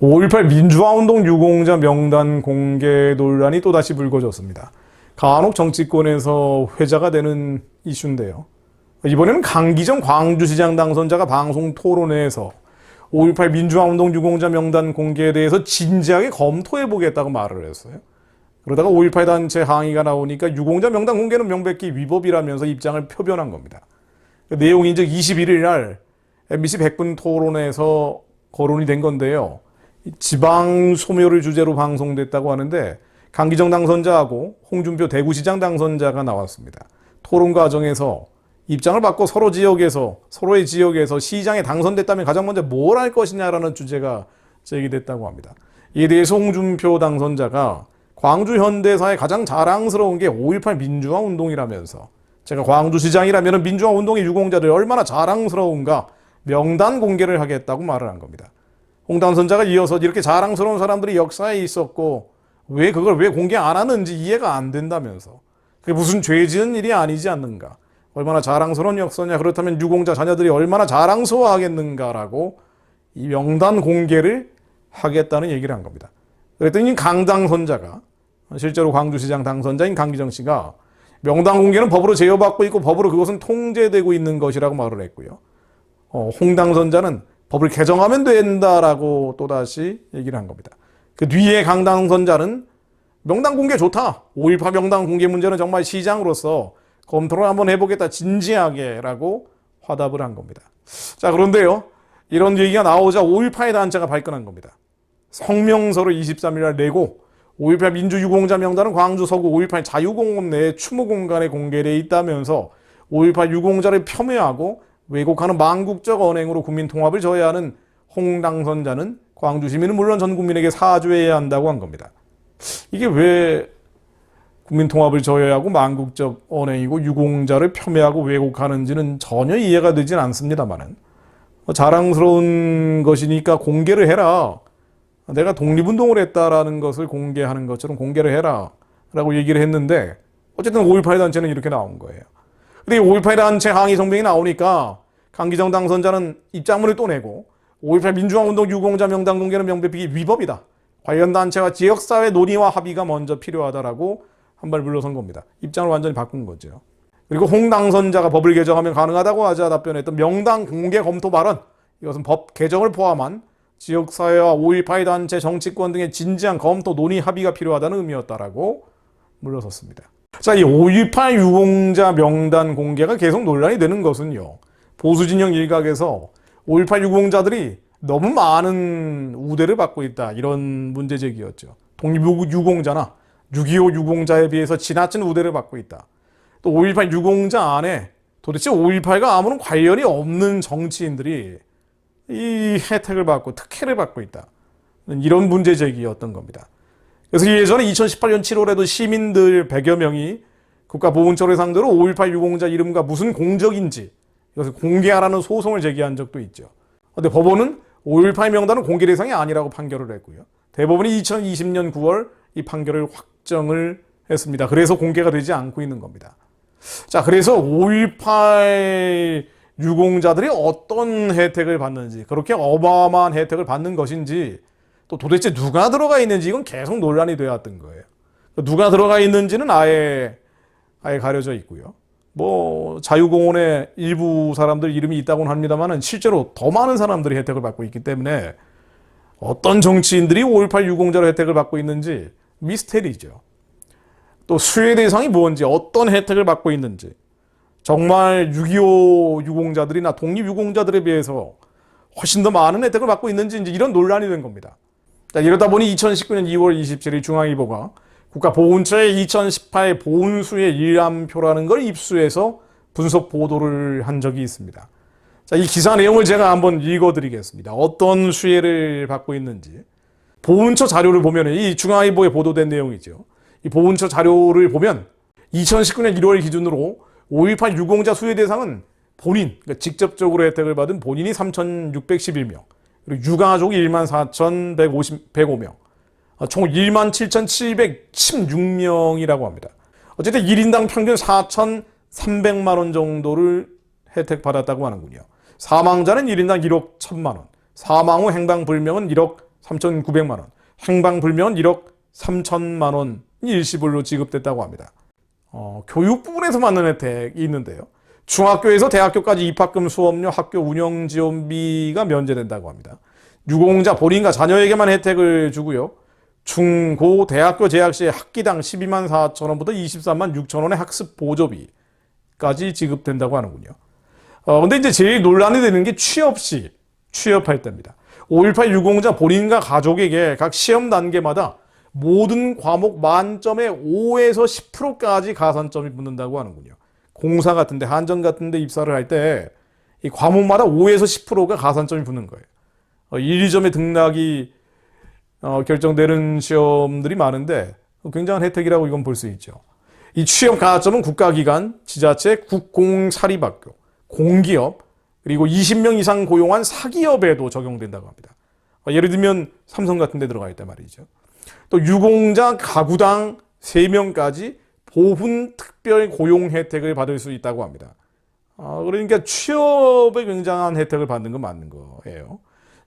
5.18 민주화운동 유공자 명단 공개 논란이 또다시 불거졌습니다. 간혹 정치권에서 회자가 되는 이슈인데요. 이번에는 강기정 광주시장 당선자가 방송 토론회에서 5.18 민주화운동 유공자 명단 공개에 대해서 진지하게 검토해보겠다고 말을 했어요. 그러다가 5.18 단체 항의가 나오니까 유공자 명단 공개는 명백히 위법이라면서 입장을 표변한 겁니다. 그 내용이 이제 21일 날 MBC 100분 토론회에서 거론이 된 건데요. 지방 소멸을 주제로 방송됐다고 하는데 강기정 당선자하고 홍준표 대구시장 당선자가 나왔습니다. 토론 과정에서 입장을 바꿔 서로의 지역에서 시장에 당선됐다면 가장 먼저 뭘 할 것이냐라는 주제가 제기됐다고 합니다. 이에 대해서 홍준표 당선자가 광주 현대사의 가장 자랑스러운 게 5.18 민주화 운동이라면서 제가 광주시장이라면 민주화 운동의 유공자들이 얼마나 자랑스러운가 명단 공개를 하겠다고 말을 한 겁니다. 홍 당선자가 이어서 이렇게 자랑스러운 사람들이 역사에 있었고 왜 그걸 왜 공개 안 하는지 이해가 안 된다면서 그게 무슨 죄 지은 일이 아니지 않는가, 얼마나 자랑스러운 역사냐, 그렇다면 유공자 자녀들이 얼마나 자랑스러워하겠는가라고 이 명단 공개를 하겠다는 얘기를 한 겁니다. 그랬더니 강 당선자가, 실제로 광주시장 당선자인 강기정 씨가 명단 공개는 법으로 제어받고 있고 법으로 그것은 통제되고 있는 것이라고 말을 했고요. 홍 당선자는 법을 개정하면 된다라고 또다시 얘기를 한 겁니다. 그 뒤에 강 당선자는 명단 공개 좋다, 5.18 명단 공개 문제는 정말 시장으로서 검토를 한번 해보겠다 진지하게라고 화답을 한 겁니다. 자, 그런데요, 이런 얘기가 나오자 5.18 단체가 발끈한 겁니다. 성명서를 23일 날 내고 5.18 민주유공자 명단은 광주 서구 5.18 자유공업 내 추모공간에 공개되어 있다면서 5.18 유공자를 폄훼하고 왜곡하는 망국적 언행으로 국민 통합을 저해하는 홍 당선자는 광주 시민은 물론 전 국민에게 사죄해야 한다고 한 겁니다. 이게 왜 국민 통합을 저해하고 망국적 언행이고 유공자를 폄훼하고 왜곡하는지는 전혀 이해가 되진 않습니다만은 자랑스러운 것이니까 공개를 해라, 내가 독립운동을 했다라는 것을 공개하는 것처럼 공개를 해라 라고 얘기를 했는데 어쨌든 5.18 단체는 이렇게 나온 거예요. 근데 5.18 단체 항의 성명이 나오니까 강기정 당선자는 입장문을 또 내고 5.18 민주화운동 유공자 명단 공개는 명백히 위법이다, 관련 단체와 지역사회 논의와 합의가 먼저 필요하다라고 한 발 물러선 겁니다. 입장을 완전히 바꾼 거죠. 그리고 홍 당선자가 법을 개정하면 가능하다고 하자 답변했던 명단 공개 검토 발언, 이것은 법 개정을 포함한 지역사회와 5.18 단체, 정치권 등의 진지한 검토, 논의, 합의가 필요하다는 의미였다라고 물러섰습니다. 자, 이 5.18 유공자 명단 공개가 계속 논란이 되는 것은요, 보수진영 일각에서 5.18 유공자들이 너무 많은 우대를 받고 있다, 이런 문제 제기였죠. 독립유공자나 6.25 유공자에 비해서 지나친 우대를 받고 있다. 또 5.18 유공자 안에 도대체 5.18과 아무런 관련이 없는 정치인들이 이 혜택을 받고 특혜를 받고 있다, 이런 문제 제기였던 겁니다. 그래서 예전에 2018년 7월에도 시민들 100여 명이 국가보훈처를 상대로 5.18 유공자 이름과 무슨 공적인지 이것을 공개하라는 소송을 제기한 적도 있죠. 그런데 법원은 5.18 명단은 공개 대상이 아니라고 판결을 했고요. 대법원이 2020년 9월 이 판결을 확정을 했습니다. 그래서 공개가 되지 않고 있는 겁니다. 자, 그래서 5.18 유공자들이 어떤 혜택을 받는지, 그렇게 어마어마한 혜택을 받는 것인지, 또 도대체 누가 들어가 있는지, 이건 계속 논란이 되었던 거예요. 누가 들어가 있는지는 아예 가려져 있고요. 뭐 자유공원에 일부 사람들 이름이 있다고는 합니다만 실제로 더 많은 사람들이 혜택을 받고 있기 때문에 어떤 정치인들이 5.18 유공자로 혜택을 받고 있는지 미스테리죠. 또 수혜 대상이 뭔지, 어떤 혜택을 받고 있는지, 정말 6.25 유공자들이나 독립유공자들에 비해서 훨씬 더 많은 혜택을 받고 있는지 이제 이런 논란이 된 겁니다. 자, 이러다 보니 2019년 2월 27일 중앙일보가 국가보훈처의 2018 보훈수의 일람표라는 걸 입수해서 분석 보도를 한 적이 있습니다. 자, 이 기사 내용을 제가 한번 읽어드리겠습니다. 어떤 수혜를 받고 있는지. 보훈처 자료를 보면, 이 중앙일보에 보도된 내용이죠. 이 보훈처 자료를 보면 2019년 1월 기준으로 5.18 유공자 수혜 대상은 본인, 그러니까 직접적으로 혜택을 받은 본인이 3,611명, 그리고 유가족이 14,105명, 총 17,716명이라고 합니다. 어쨌든 1인당 평균 4,300만 원 정도를 혜택받았다고 하는군요. 사망자는 1인당 1억 1,000만 원, 사망 후 행방불명은 1억 3,900만 원, 행방불명은 1억 3천만 원이 일시불로 지급됐다고 합니다. 교육 부분에서 받는 혜택이 있는데요. 중학교에서 대학교까지 입학금, 수업료, 학교 운영 지원비가 면제된다고 합니다. 유공자 본인과 자녀에게만 혜택을 주고요. 중, 고, 대학교 재학 시 학기당 12만 4천 원부터 23만 6천 원의 학습 보조비까지 지급된다고 하는군요. 근데 이제 제일 논란이 되는 게 취업할 때입니다. 5.18 유공자 본인과 가족에게 각 시험 단계마다 모든 과목 만점에 5에서 10%까지 가산점이 붙는다고 하는군요. 공사 같은데, 한전 같은데 입사를 할 때 이 과목마다 5에서 10%가 가산점이 붙는 거예요. 1, 2점의 등락이 결정되는 시험들이 많은데 굉장한 혜택이라고 이건 볼 수 있죠. 이 취업 가산점은 국가기관, 지자체, 국공사립학교, 공기업, 그리고 20명 이상 고용한 사기업에도 적용된다고 합니다. 예를 들면 삼성 같은 데 들어갈 때 말이죠. 또 유공자 가구당 3명까지 보훈 특별 고용 혜택을 받을 수 있다고 합니다. 그러니까 취업에 굉장한 혜택을 받는 건 맞는 거예요.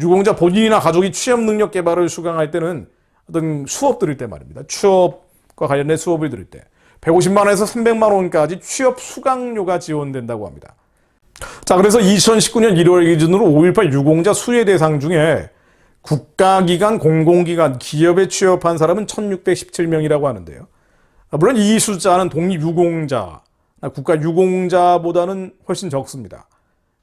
유공자 본인이나 가족이 취업 능력 개발을 수강할 때는 어떤 수업 들을 때 말입니다. 취업과 관련된 수업을 들을 때 150만 원에서 300만 원까지 취업 수강료가 지원된다고 합니다. 자, 그래서 2019년 1월 기준으로 5.18 유공자 수혜 대상 중에 국가기관, 공공기관, 기업에 취업한 사람은 1,617명이라고 하는데요. 물론 이 숫자는 독립유공자, 국가유공자보다는 훨씬 적습니다.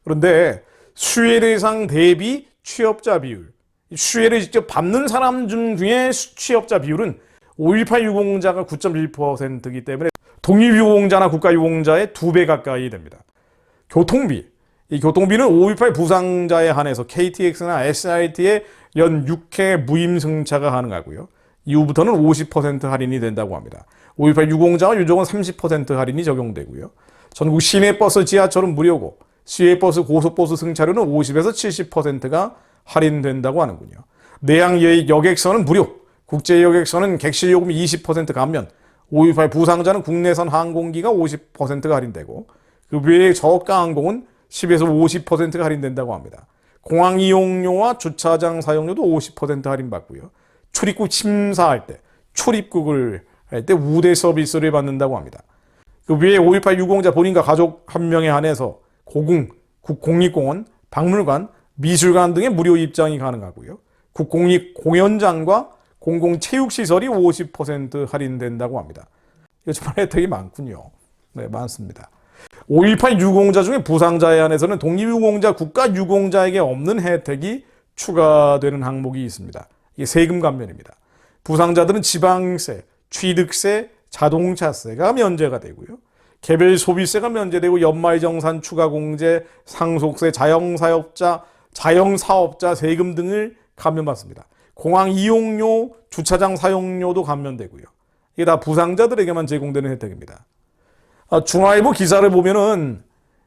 그런데 수혜 대상 대비 취업자 비율, 수혜를 직접 받는 사람 중에 취업자 비율은 5.18 유공자가 9.1%이기 때문에 독립유공자나 국가유공자의 2배 가까이 됩니다. 교통비, 이 교통비는 5.18 부상자에 한해서 KTX나 SRT에 연 6회 무임 승차가 가능하고요. 이후부터는 50% 할인이 된다고 합니다. 5.18 유공자와 유족은 30% 할인이 적용되고요. 전국 시내버스, 지하철은 무료고 시외버스, 고속버스 승차료는 50에서 70%가 할인된다고 하는군요. 내양 여객선은 무료, 국제여객선은 객실요금이 20% 감면, 5.18 부상자는 국내선 항공기가 50%가 할인되고 그 외에 저가 항공은 10에서 50%가 할인된다고 합니다. 공항 이용료와 주차장 사용료도 50% 할인받고요. 출입국 심사할 때, 출입국을 할 때 우대 서비스를 받는다고 합니다. 그 외에 5.18 유공자 본인과 가족 한 명에 한해서 고궁, 국공립공원, 박물관, 미술관 등의 무료 입장이 가능하고요. 국공립공연장과 공공체육시설이 50% 할인된다고 합니다. 이거 정말 혜택이 많군요. 네, 많습니다. 5.18 유공자 중에 부상자에 한해서는 독립유공자, 국가유공자에게 없는 혜택이 추가되는 항목이 있습니다. 이게 세금 감면입니다. 부상자들은 지방세, 취득세, 자동차세가 면제가 되고요. 개별 소비세가 면제되고 연말정산 추가공제, 상속세, 자영사업자 세금 등을 감면받습니다. 공항 이용료, 주차장 사용료도 감면되고요. 이게 다 부상자들에게만 제공되는 혜택입니다. 중앙일보 기사를 보면은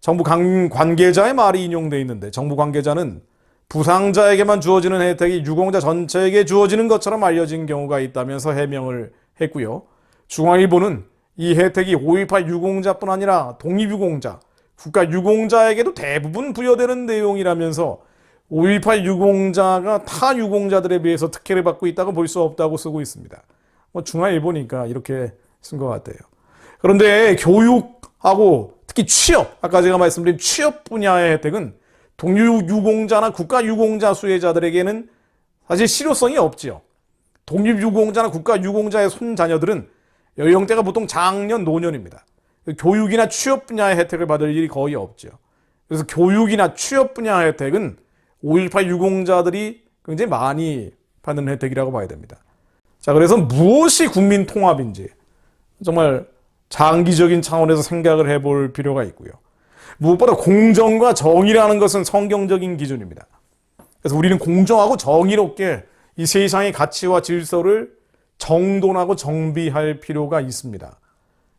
정부 관계자의 말이 인용되어 있는데 정부 관계자는 부상자에게만 주어지는 혜택이 유공자 전체에게 주어지는 것처럼 알려진 경우가 있다면서 해명을 했고요. 중앙일보는 이 혜택이 5.18 유공자뿐 아니라 독립유공자, 국가유공자에게도 대부분 부여되는 내용이라면서 5.18 유공자가 타 유공자들에 비해서 특혜를 받고 있다고 볼 수 없다고 쓰고 있습니다. 중앙일보니까 이렇게 쓴 것 같아요. 그런데 교육하고 특히 취업, 아까 제가 말씀드린 취업 분야의 혜택은 독립유공자나 국가유공자 수혜자들에게는 사실 실효성이 없지요. 독립유공자나 국가유공자의 손자녀들은 연령대가 보통 장년, 노년입니다. 교육이나 취업 분야의 혜택을 받을 일이 거의 없죠. 그래서 교육이나 취업 분야 혜택은 5.18 유공자들이 굉장히 많이 받는 혜택이라고 봐야 됩니다. 자, 그래서 무엇이 국민 통합인지 정말 장기적인 차원에서 생각을 해볼 필요가 있고요. 무엇보다 공정과 정의라는 것은 성경적인 기준입니다. 그래서 우리는 공정하고 정의롭게 이 세상의 가치와 질서를 정돈하고 정비할 필요가 있습니다.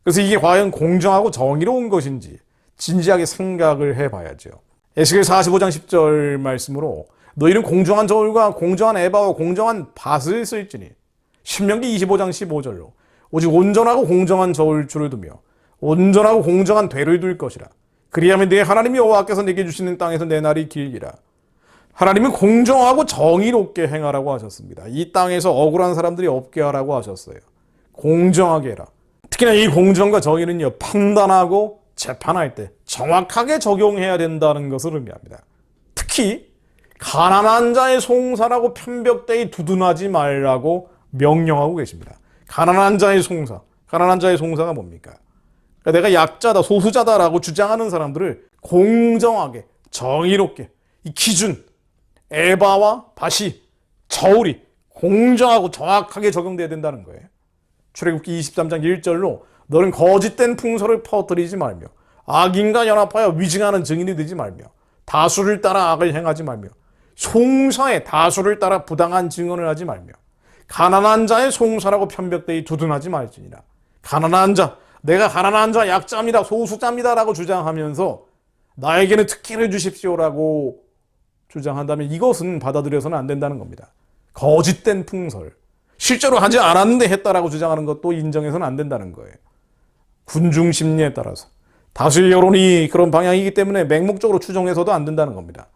그래서 이게 과연 공정하고 정의로운 것인지 진지하게 생각을 해봐야죠. 에스겔 45장 10절 말씀으로 너희는 공정한 저울과 공정한 에바와 공정한 밭을 쓸지니 신명기 25장 15절로 오직 온전하고 공정한 저울줄을 두며 온전하고 공정한 되를 둘 것이라. 그리하면 내 하나님 여호와께서 내게 주시는 땅에서 내 날이 길리라. 하나님은 공정하고 정의롭게 행하라고 하셨습니다. 이 땅에서 억울한 사람들이 없게 하라고 하셨어요. 공정하게 해라. 특히나 이 공정과 정의는요, 판단하고 재판할 때 정확하게 적용해야 된다는 것을 의미합니다. 특히 가난한 자의 송사라고 편벽되이 두둔하지 말라고 명령하고 계십니다. 가난한 자의 송사. 가난한 자의 송사가 뭡니까? 그러니까 내가 약자다, 소수자다라고 주장하는 사람들을 공정하게, 정의롭게, 이 기준, 에바와 바시, 저울이 공정하고 정확하게 적용돼야 된다는 거예요. 출애굽기 23장 1절로 너는 거짓된 풍설을 퍼뜨리지 말며 악인과 연합하여 위증하는 증인이 되지 말며 다수를 따라 악을 행하지 말며 송사에 다수를 따라 부당한 증언을 하지 말며 가난한 자의 송사라고 편벽되이 두둔하지 말지니라. 가난한 자, 내가 가난한 자, 약자입니다, 소수자입니다 라고 주장하면서 나에게는 특혜를 주십시오라고 주장한다면 이것은 받아들여서는 안 된다는 겁니다. 거짓된 풍설, 실제로 하지 않았는데 했다라고 주장하는 것도 인정해서는 안 된다는 거예요. 군중 심리에 따라서 다수의 여론이 그런 방향이기 때문에 맹목적으로 추정해서도 안 된다는 겁니다.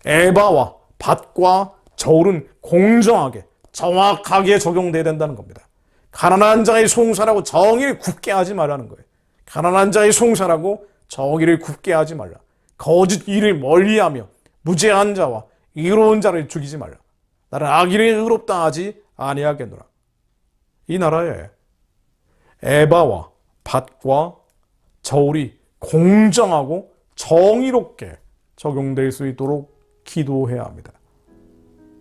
에바와 밭과 저울은 공정하게 정확하게 적용돼야 된다는 겁니다. 가난한 자의 송사라고 정의를 굽게 하지 말라는 거예요. 가난한 자의 송사라고 정의를 굽게 하지 말라. 거짓 일을 멀리하며 무죄한 자와 의로운 자를 죽이지 말라. 나는 악인을 의롭다 하지 아니하겠노라. 이 나라에 에바와 밭과 저울이 공정하고 정의롭게 적용될 수 있도록 기도해야 합니다.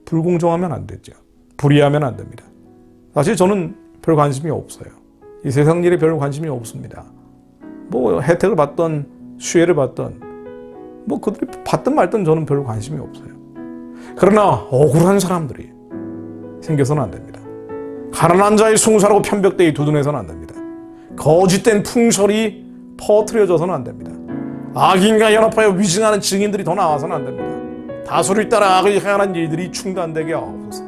불공정하면 안 되죠. 불의하면 안 됩니다. 사실 저는 별 관심이 없어요. 이 세상 일에 별 관심이 없습니다. 뭐 혜택을 받던 수혜를 받던 뭐 그들이 받든 말든 저는 별 관심이 없어요. 그러나 억울한 사람들이 생겨서는 안 됩니다. 가난한 자의 송사라고 편벽되이 두둔해서는 안 됩니다. 거짓된 풍설이 퍼뜨려져서는 안 됩니다. 악인과 연합하여 위증하는 증인들이 더 나와서는 안 됩니다. 다수를 따라 악을 행하는 일들이 중단되게 하옵소서.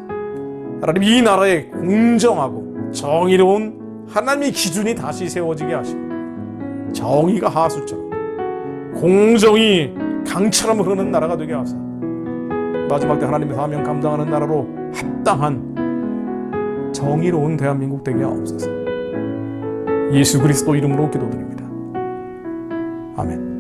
하나님, 이 나라에 공정하고 정의로운 하나님의 기준이 다시 세워지게 하시고 정의가 하수처럼 공정이 강처럼 흐르는 나라가 되게 하소서. 마지막 때 하나님의 사명 감당하는 나라로 합당한 정의로운 대한민국 되게 하옵소서. 예수 그리스도 이름으로 기도드립니다. 아멘.